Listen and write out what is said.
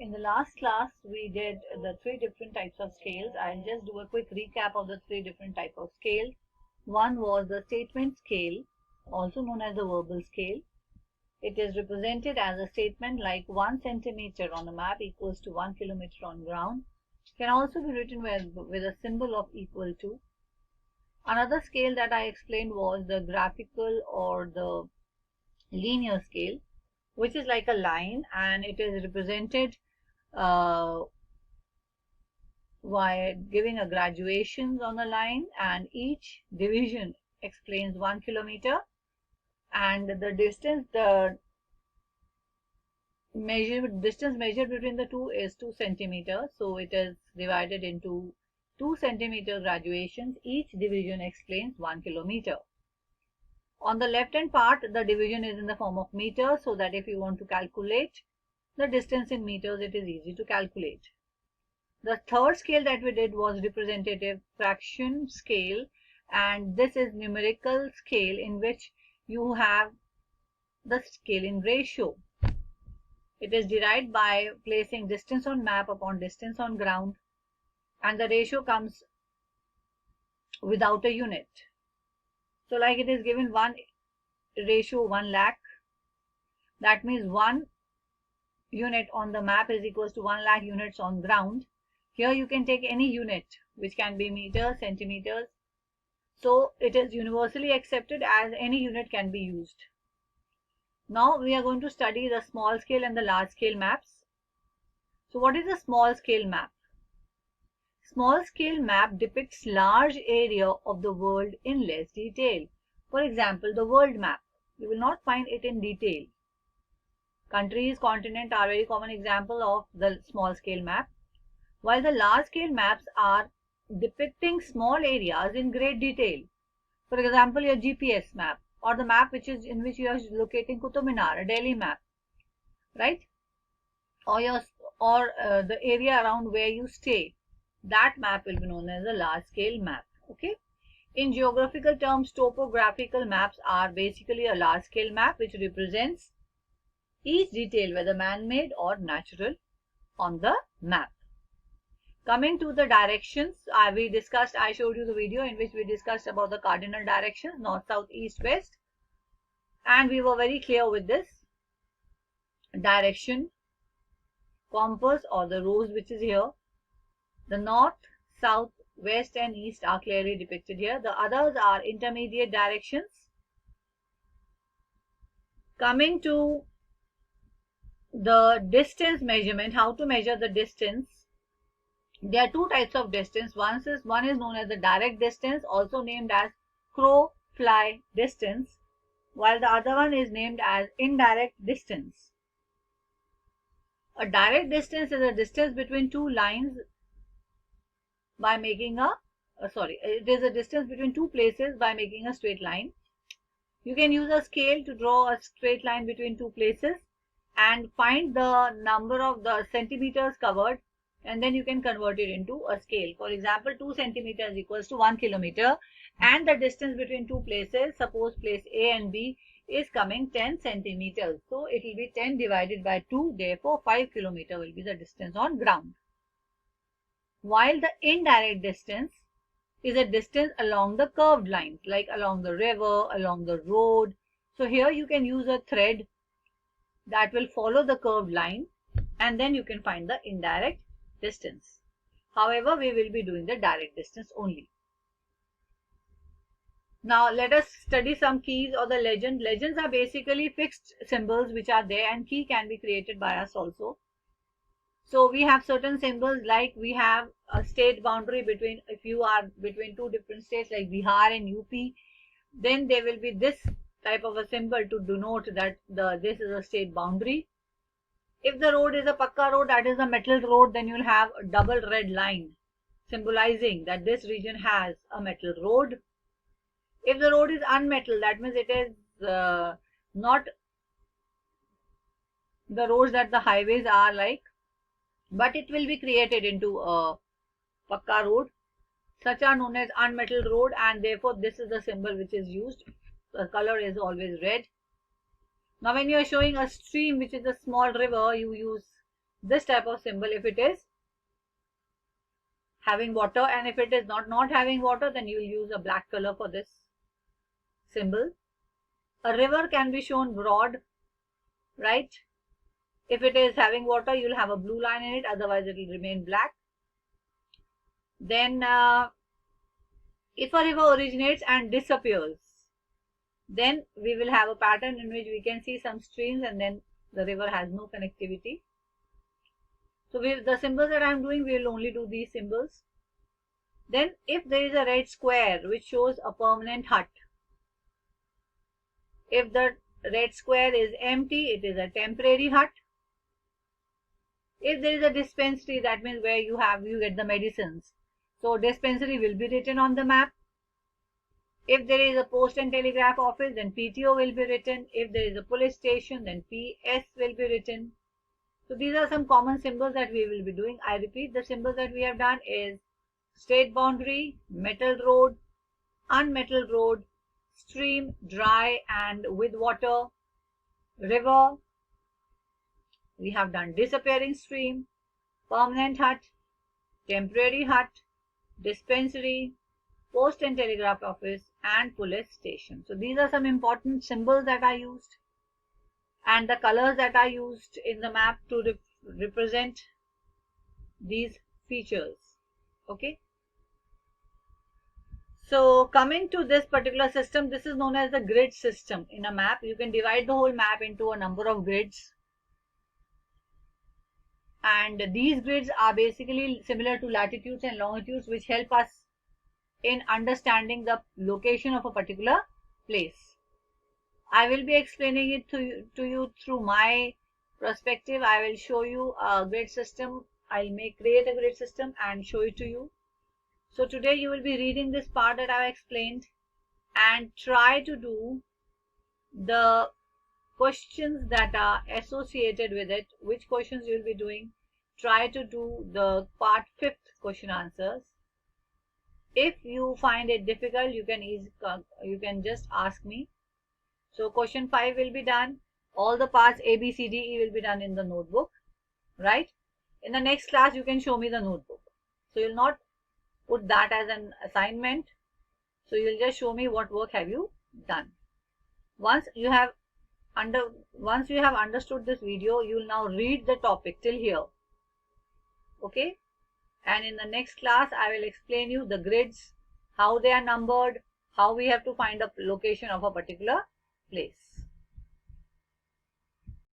In the last class, we did the three different types of scales. I'll just do a quick recap of the three different types of scales. One was the statement scale, also known as the verbal scale. It is represented as a statement like 1 centimeter on a map equals to 1 kilometer on ground. Can also be written with a symbol of equal to. Another scale that I explained was the graphical or the linear scale, which is like a line, and it is represented by giving a graduations on the line, and each division explains 1 kilometer, and the distance measured between the two is 2 centimeters. So it is divided into 2 centimeter graduations. Each division explains 1 kilometer. On the left hand part, the division is in the form of meters, so that if you want to calculate the distance in meters, it is easy to calculate. The third scale that we did was representative fraction scale, and this is numerical scale in which you have the scaling ratio. It is derived by placing distance on map upon distance on ground, and the ratio comes without a unit. So like it is given 1 ratio 1 lakh. That means 1 unit on the map is equals to 1 lakh units on ground. Here you can take any unit, which can be meters, centimeters. So it is universally accepted as any unit can be used. Now we are going to study the small scale and the large scale maps. So what is a small scale map? Small scale map depicts large area of the world in less detail. For example, the world map. You will not find it in detail. Countries, continents are very common example of the small scale map, while the large scale maps are depicting small areas in great detail. For example, your GPS map, or the map in which you are locating Qutub Minar, a Delhi map, right? Or the area around where you stay. That map will be known as a large scale map. Okay. In geographical terms, topographical maps are basically a large scale map which represents each detail, whether man-made or natural, on the map. Coming to the directions, I showed you the video in which we discussed about the cardinal directions, north, south, east, west, and we were very clear with this. Direction, compass or the rose which is here, the north, south, west and east are clearly depicted here. The others are intermediate directions. Coming to the distance measurement, how to measure the distance. There are two types of distance. One is known as the direct distance, also named as crow fly distance, while the other one is named as indirect distance. A direct distance is a distance between two lines by making it is a distance between two places by making a straight line. You can use a scale to draw a straight line between two places and find the number of the centimeters covered, and then you can convert it into a scale. For example, 2 centimeters equals to 1 kilometer, and the distance between two places, suppose place A and B, is coming 10 centimeters. So it will be 10 divided by 2, therefore 5 kilometer will be the distance on ground. While the indirect distance is a distance along the curved lines, like along the river, along the road. So here you can use a thread that will follow the curved line, and then you can find the indirect distance. However, we will be doing the direct distance only. Now let us study some keys or the legend. Legends are basically fixed symbols which are there, and key can be created by us also. So we have certain symbols, like we have a state boundary between, if you are between two different states like Bihar and UP, then there will be this type of a symbol to denote that this is a state boundary. If the road is a pakka road, that is a metal road, then you'll have a double red line symbolizing that this region has a metal road. If the road is unmetal, that means it is not the roads that the highways are like, but it will be created into a pakka road. Such are known as unmetal road, and therefore this is the symbol which is used. The color is always red. Now when you are showing a stream which is a small river, you use this type of symbol if it is having water, and if it is not having water, then you will use a black color for this symbol. A river can be shown broad, right? If it is having water, you will have a blue line in it, otherwise it will remain black. Then if a river originates and disappears, then we will have a pattern in which we can see some streams and then the river has no connectivity. So the symbols that I am doing, we will only do these symbols. Then if there is a red square which shows a permanent hut, if the red square is empty, it is a temporary hut. If there is a dispensary, that means where you get the medicines. So dispensary will be written on the map. If there is a post and telegraph office, then PTO will be written. If there is a police station, then PS will be written. So these are some common symbols that we will be doing. I repeat, the symbols that we have done is state boundary, metal road, unmetal road, stream, dry and with water, river. We have done disappearing stream, permanent hut, temporary hut, dispensary, post and telegraph office and police station. So these are some important symbols that are used and the colors that are used in the map to represent these features. Okay. So coming to this particular system, this is known as the grid system. In a map, you can divide the whole map into a number of grids. And these grids are basically similar to latitudes and longitudes, which help us in understanding the location of a particular place. I will be explaining it to you through my perspective. I will show you a grid system. I'll create a grid system and show it to you. So today you will be reading this part that I have explained and try to do the questions that are associated with it. Which questions you will be doing? Try to do the part 5th question answers. If you find it difficult, you can just ask me. So question 5 will be done. All the parts A, B, C, D, E will be done in the notebook, right? In the next class, you can show me the notebook. So you'll not put that as an assignment. So you'll just show me what work have you done. Once you have understood this video, you will now read the topic till here. Okay. And in the next class, I will explain you the grids, how they are numbered, how we have to find a location of a particular place.